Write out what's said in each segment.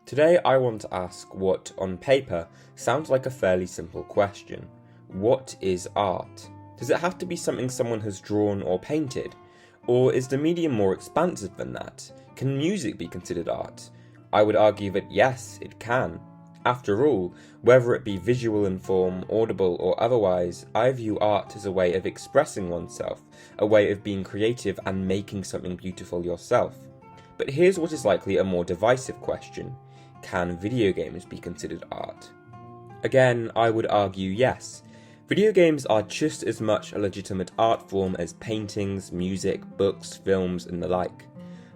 Today I want to ask what, on paper, sounds like a fairly simple question. What is art? Does it have to be something someone has drawn or painted? Or is the medium more expansive than that? Can music be considered art? I would argue that yes, it can. After all, whether it be visual in form, audible or otherwise, I view art as a way of expressing oneself, a way of being creative and making something beautiful yourself. But here's what is likely a more divisive question. Can video games be considered art? Again, I would argue yes. Video games are just as much a legitimate art form as paintings, music, books, films and the like.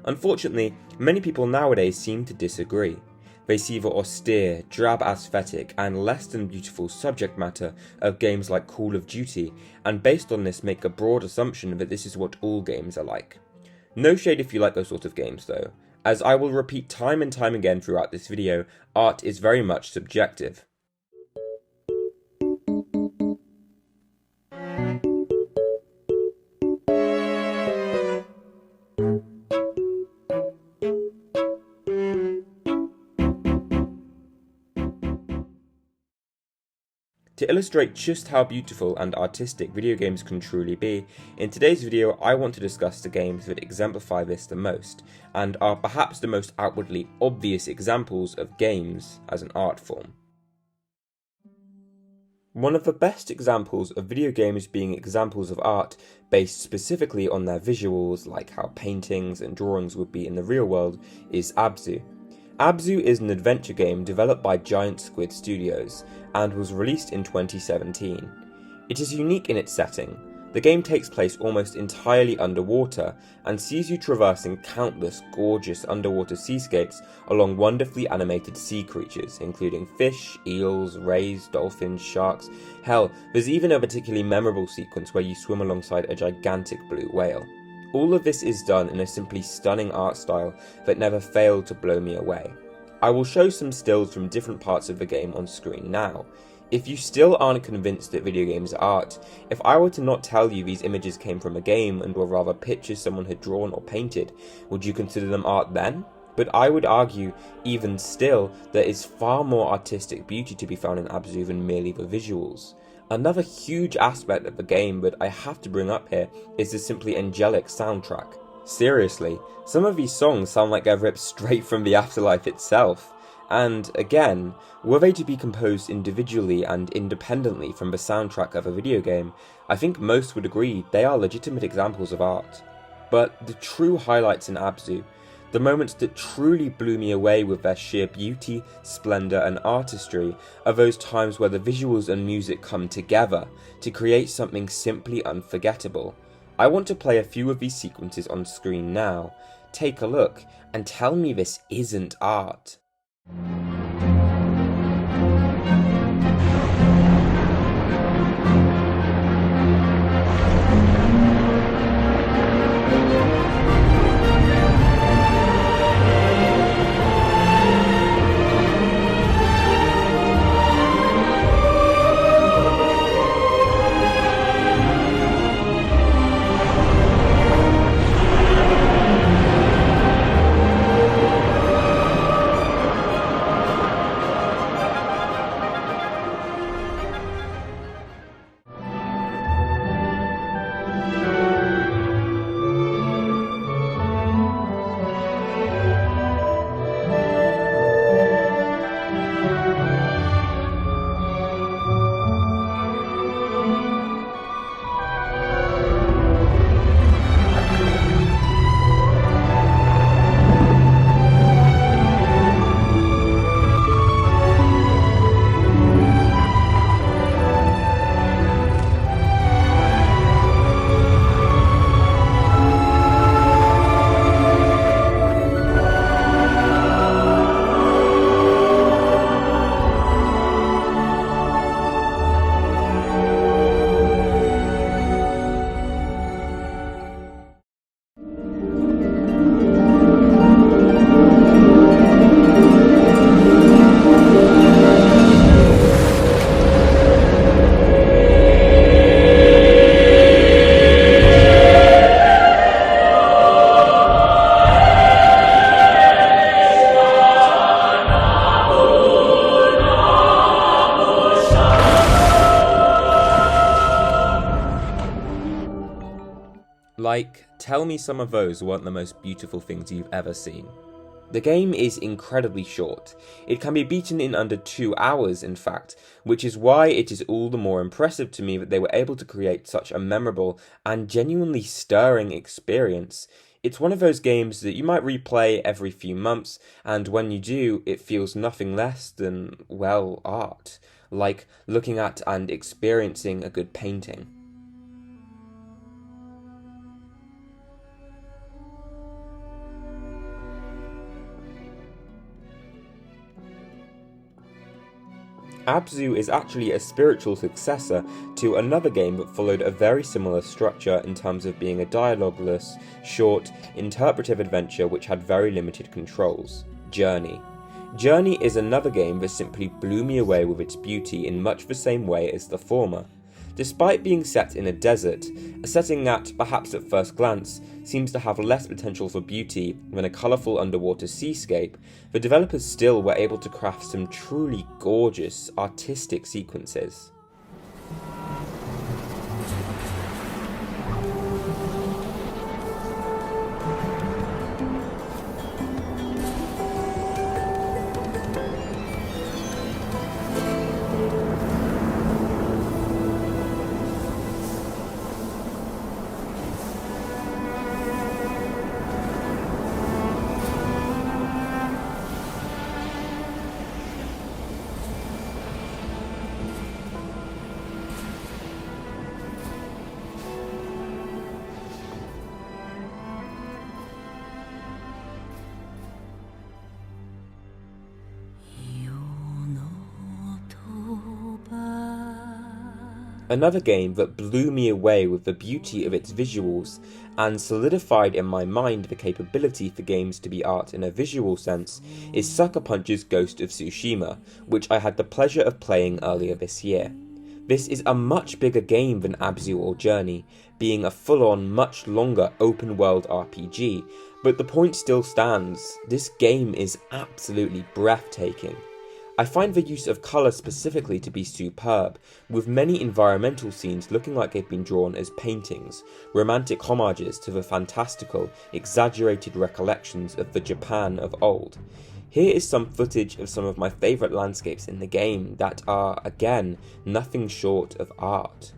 Unfortunately, many people nowadays seem to disagree. They see the austere, drab aesthetic and less than beautiful subject matter of games like Call of Duty, and based on this make a broad assumption that this is what all games are like. No shade if you like those sort of games though. As I will repeat time and time again throughout this video, art is very much subjective. To illustrate just how beautiful and artistic video games can truly be, in today's video I want to discuss the games that exemplify this the most, and are perhaps the most outwardly obvious examples of games as an art form. One of the best examples of video games being examples of art based specifically on their visuals, like how paintings and drawings would be in the real world, is ABZU. ABZU is an adventure game developed by Giant Squid Studios and was released in 2017. It is unique in its setting. The game takes place almost entirely underwater and sees you traversing countless gorgeous underwater seascapes along wonderfully animated sea creatures, including fish, eels, rays, dolphins, sharks. Hell, there's even a particularly memorable sequence where you swim alongside a gigantic blue whale. All of this is done in a simply stunning art style that never failed to blow me away. I will show some stills from different parts of the game on screen now. If you still aren't convinced that video games are art, if I were to not tell you these images came from a game and were rather pictures someone had drawn or painted, would you consider them art then? But I would argue, even still, there is far more artistic beauty to be found in ABZU than merely the visuals. Another huge aspect of the game that I have to bring up here is the simply angelic soundtrack. Seriously, some of these songs sound like they're ripped straight from the afterlife itself. And again, were they to be composed individually and independently from the soundtrack of a video game, I think most would agree they are legitimate examples of art. But the true highlights in ABZU, the moments that truly blew me away with their sheer beauty, splendour and artistry, are those times where the visuals and music come together to create something simply unforgettable. I want to play a few of these sequences on screen now. Take a look and tell me this isn't art. like, tell me some of those weren't the most beautiful things you've ever seen. The game is incredibly short. It can be beaten in under 2 hours, in fact, which is why it is all the more impressive to me that they were able to create such a memorable and genuinely stirring experience. It's one of those games that you might replay every few months, and when you do, it feels nothing less than, well, art. Like looking at and experiencing a good painting. ABZU is actually a spiritual successor to another game that followed a very similar structure in terms of being a dialogueless, short, interpretive adventure which had very limited controls, Journey. Journey is another game that simply blew me away with its beauty in much the same way as the former. Despite being set in a desert, a setting that, perhaps at first glance, seems to have less potential for beauty than a colourful underwater seascape, the developers still were able to craft some truly gorgeous, artistic sequences. Another game that blew me away with the beauty of its visuals and solidified in my mind the capability for games to be art in a visual sense is Sucker Punch's Ghost of Tsushima, which I had the pleasure of playing earlier this year. This is a much bigger game than ABZU or Journey, being a full-on, much longer open-world RPG, but the point still stands, this game is absolutely breathtaking. I find the use of colour specifically to be superb, with many environmental scenes looking like they've been drawn as paintings, romantic homages to the fantastical, exaggerated recollections of the Japan of old. Here is some footage of some of my favourite landscapes in the game that are, again, nothing short of art.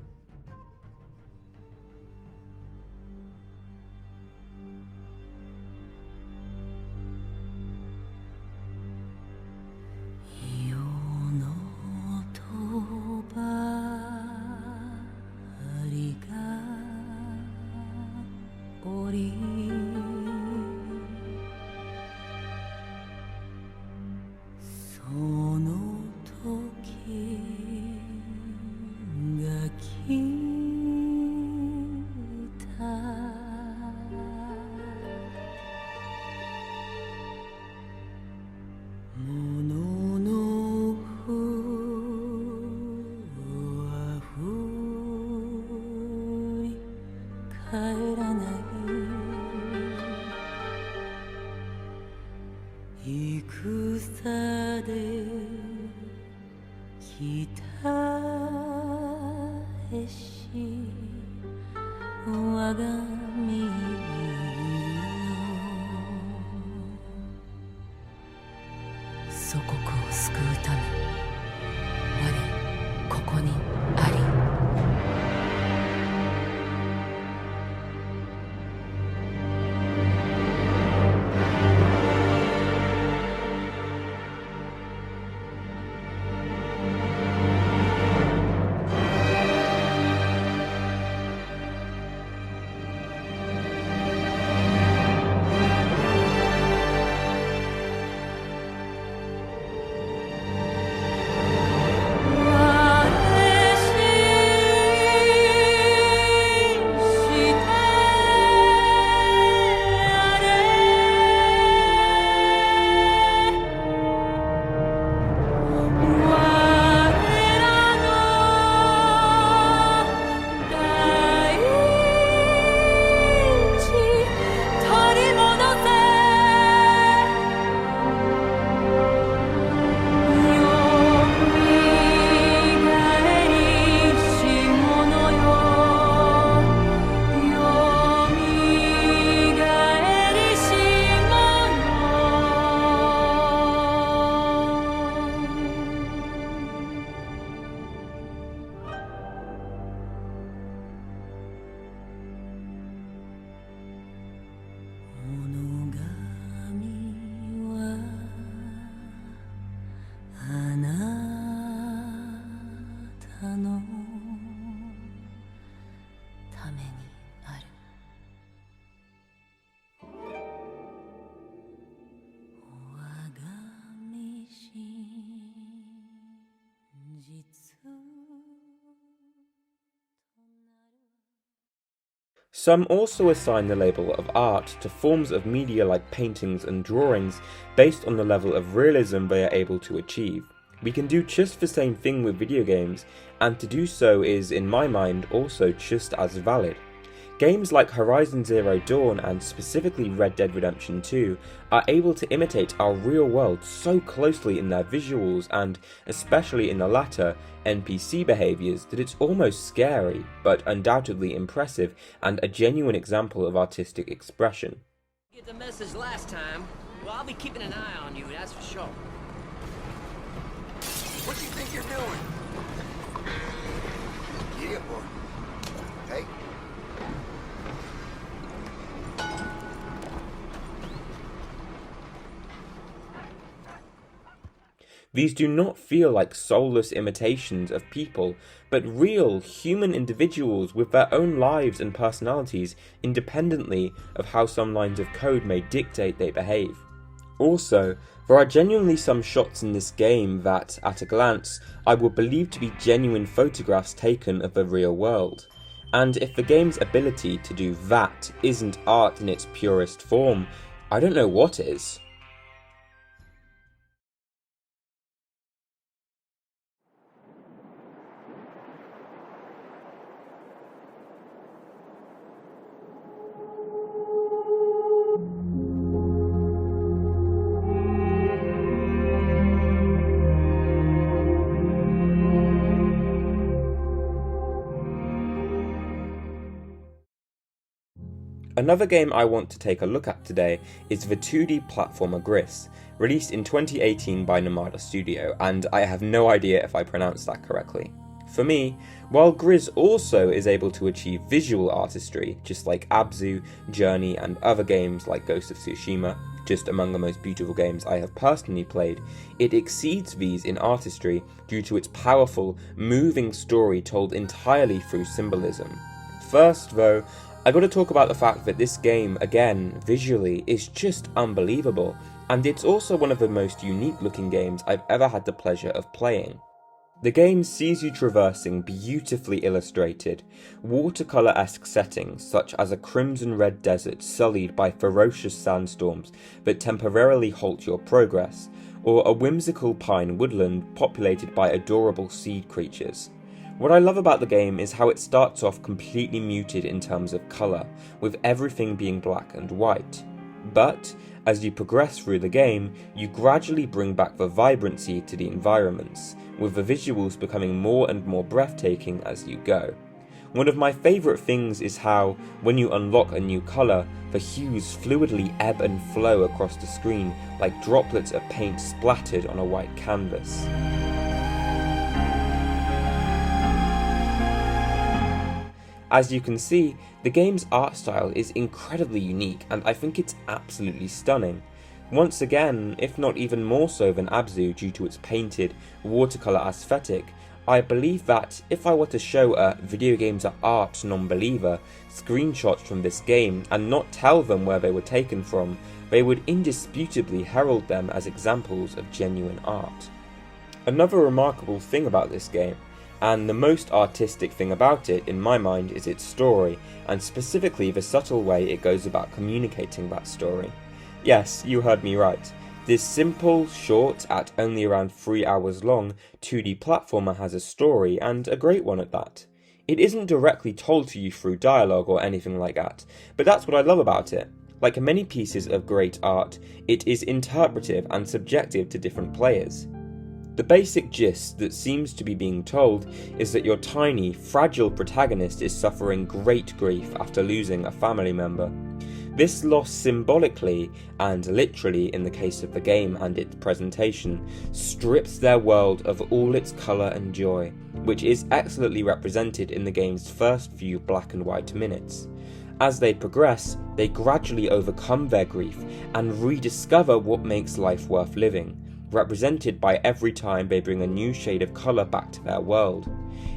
Some also assign the label of art to forms of media like paintings and drawings based on the level of realism they are able to achieve. We can do just the same thing with video games, and to do so is, in my mind, also just as valid. Games like Horizon Zero Dawn and specifically Red Dead Redemption 2 are able to imitate our real world so closely in their visuals and, especially in the latter, NPC behaviours that it's almost scary, but undoubtedly impressive and a genuine example of artistic expression. Get the message last time. Well, I'll be keeping an eye on you, that's for sure. What you think you're doing? Yeah, boy. Hey. These do not feel like soulless imitations of people, but real, human individuals with their own lives and personalities independently of how some lines of code may dictate they behave. Also, there are genuinely some shots in this game that, at a glance, I would believe to be genuine photographs taken of the real world. And if the game's ability to do that isn't art in its purest form, I don't know what is. Another game I want to take a look at today is the 2D platformer Gris, released in 2018 by Nomada Studio, and I have no idea if I pronounced that correctly. For me, while Gris also is able to achieve visual artistry, just like ABZU, Journey, and other games like Ghost of Tsushima, just among the most beautiful games I have personally played, it exceeds these in artistry due to its powerful, moving story told entirely through symbolism. First, though, I gotta talk about the fact that this game, again, visually, is just unbelievable, and it's also one of the most unique looking games I've ever had the pleasure of playing. The game sees you traversing beautifully illustrated, watercolour-esque settings such as a crimson-red desert sullied by ferocious sandstorms that temporarily halt your progress, or a whimsical pine woodland populated by adorable seed creatures. What I love about the game is how it starts off completely muted in terms of colour, with everything being black and white. But, as you progress through the game, you gradually bring back the vibrancy to the environments, with the visuals becoming more and more breathtaking as you go. One of my favourite things is how, when you unlock a new colour, the hues fluidly ebb and flow across the screen like droplets of paint splattered on a white canvas. As you can see, the game's art style is incredibly unique, and I think it's absolutely stunning. Once again, if not even more so than ABZU due to its painted, watercolour aesthetic, I believe that if I were to show a video games are art non-believer screenshots from this game and not tell them where they were taken from, they would indisputably herald them as examples of genuine art. Another remarkable thing about this game, and the most artistic thing about it, in my mind, is its story, and specifically the subtle way it goes about communicating that story. Yes, you heard me right. This simple, short, at only around 3 hours long, 2D platformer has a story, and a great one at that. It isn't directly told to you through dialogue or anything like that, but that's what I love about it. Like many pieces of great art, it is interpretive and subjective to different players. The basic gist that seems to be being told is that your tiny, fragile protagonist is suffering great grief after losing a family member. This loss symbolically, and literally in the case of the game and its presentation, strips their world of all its colour and joy, which is excellently represented in the game's first few black and white minutes. As they progress, they gradually overcome their grief and rediscover what makes life worth living, represented by every time they bring a new shade of colour back to their world.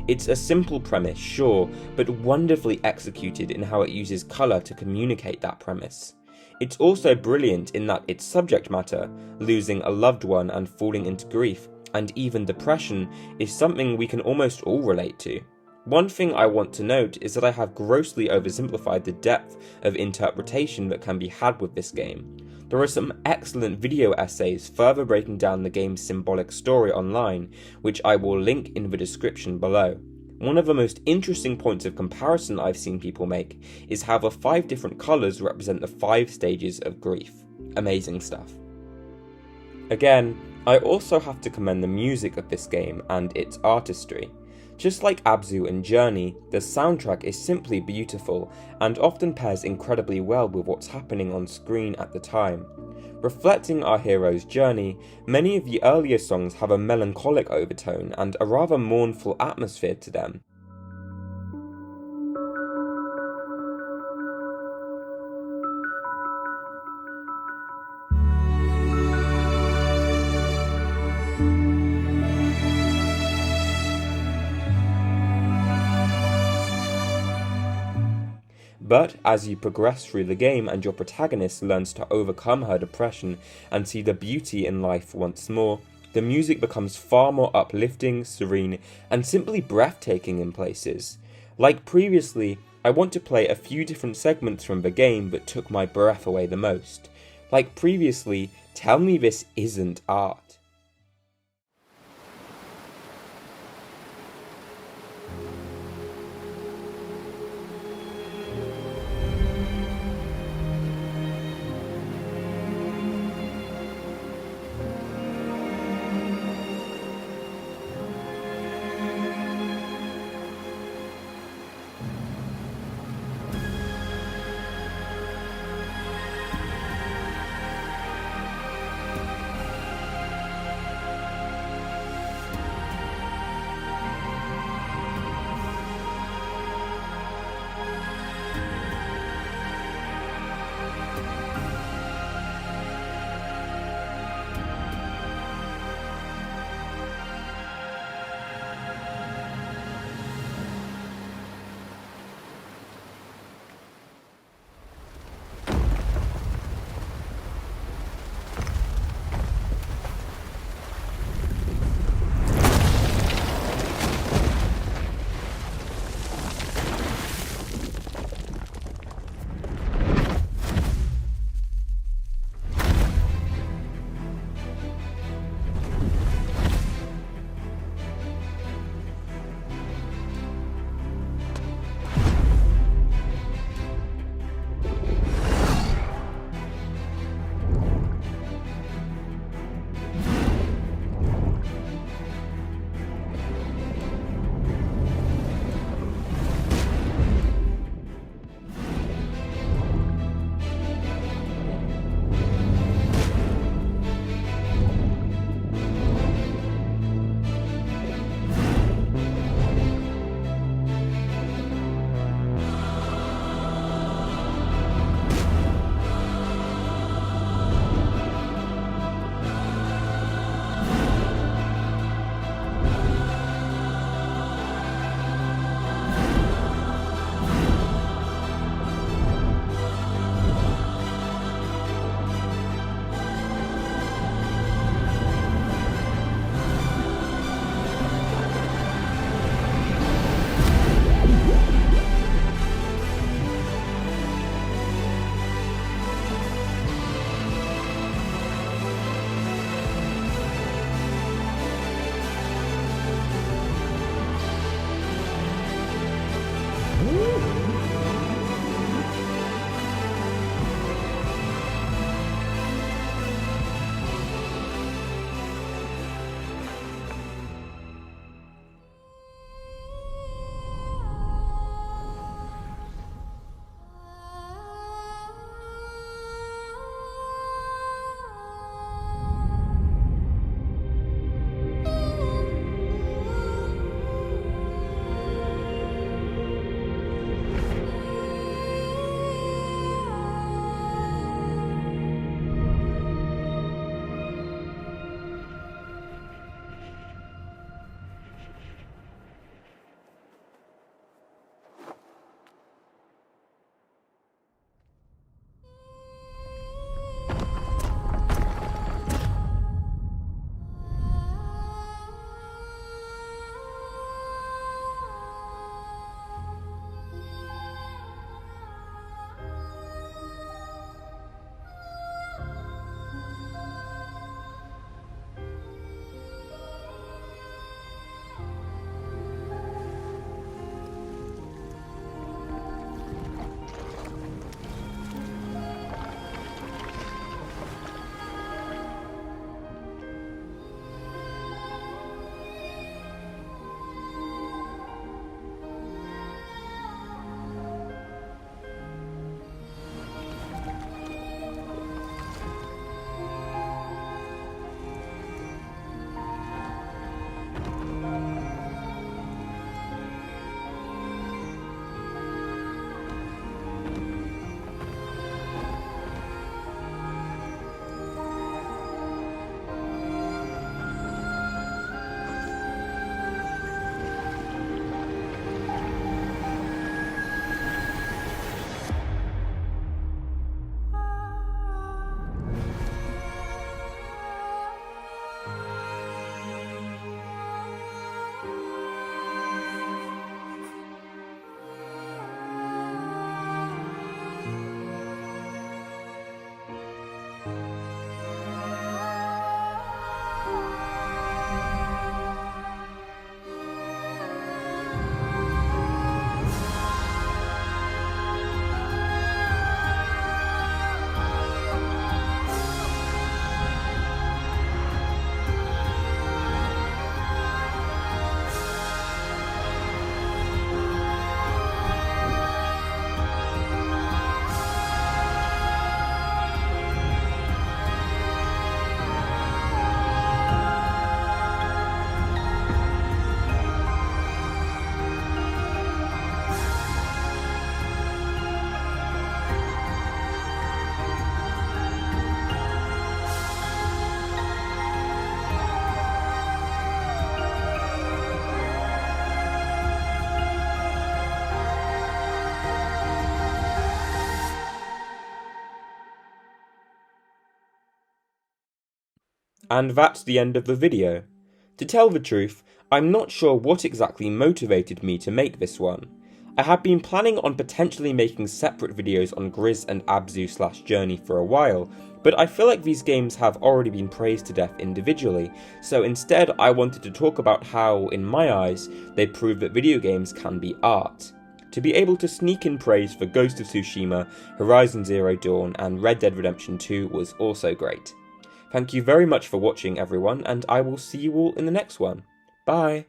It's a simple premise, sure, but wonderfully executed in how it uses colour to communicate that premise. It's also brilliant in that its subject matter, losing a loved one and falling into grief, and even depression, is something we can almost all relate to. One thing I want to note is that I have grossly oversimplified the depth of interpretation that can be had with this game. There are some excellent video essays further breaking down the game's symbolic story online, which I will link in the description below. One of the most interesting points of comparison I've seen people make is how the 5 different colours represent the 5 stages of grief. Amazing stuff. Again, I also have to commend the music of this game and its artistry. Just like ABZU and Journey, the soundtrack is simply beautiful and often pairs incredibly well with what's happening on screen at the time. Reflecting our hero's journey, many of the earlier songs have a melancholic overtone and a rather mournful atmosphere to them. But as you progress through the game and your protagonist learns to overcome her depression and see the beauty in life once more, the music becomes far more uplifting, serene, and simply breathtaking in places. Like previously, I want to play a few different segments from the game that took my breath away the most. Like previously, tell me this isn't art. And that's the end of the video. To tell the truth, I'm not sure what exactly motivated me to make this one. I had been planning on potentially making separate videos on Gris and ABZU/Journey for a while, but I feel like these games have already been praised to death individually, so instead I wanted to talk about how, in my eyes, they prove that video games can be art. To be able to sneak in praise for Ghost of Tsushima, Horizon Zero Dawn, and Red Dead Redemption 2 was also great. Thank you very much for watching, everyone, and I will see you all in the next one. Bye!